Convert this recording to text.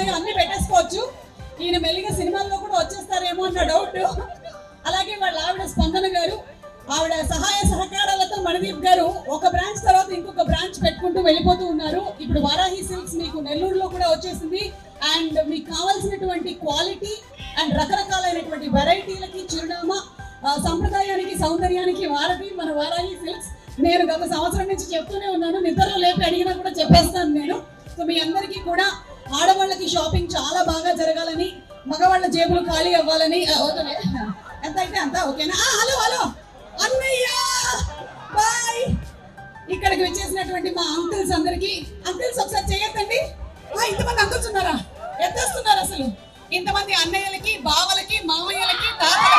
మెల్లిగా అన్ని పెట్టేసుకోవచ్చు. ఈయన మెల్లిగా సినిమాల్లో కూడా వచ్చేస్తారేమో అన్న డౌట్. అలాగే వాళ్ళ ఆవిడ స్పందన గారు, ఆవిడ సహాయ సహకారాలతో మణిదీప్ గారు ఒక బ్రాంచ్ తర్వాత ఇంకొక బ్రాంచ్ పెట్టుకుంటూ వెళ్ళిపోతూ ఉన్నారు. ఇప్పుడు వారాహి సిల్క్స్ మీకు నెల్లూరులో కూడా వచ్చేసింది. అండ్ మీకు కావాల్సినటువంటి క్వాలిటీ అండ్ రకరకాలైనటువంటి వెరైటీలకి చిరునామా, సంప్రదాయానికి సౌందర్యానికి వారధి మన వారాహి సిల్క్స్. నేను గత సంవత్సరం నుంచి చెప్తూనే ఉన్నాను, నిద్రలో లేపి అడిగినా కూడా చెప్పేస్తాను నేను. సో మీ అందరికీ కూడా ఆడవాళ్ళకి షాపింగ్ చాలా బాగా జరగాలని, మగవాళ్ళ జేబులు ఖాళీ అవ్వాలని. ఎంత అయితే అంత ఓకేనా? హలో హలో అన్నయ్య బాయ్. ఇక్కడికి వచ్చేసినటువంటి మా అంకుల్స్ అందరికి, అంకుల్స్ ఒకసారి చేయొద్దండి. ఇంతమంది అంకుల్స్ ఉన్నారా? ఎత్తేస్తున్నారు అసలు. ఇంతమంది అన్నయ్యలకి, బావలకి, మామయ్యలకి, తాతలకి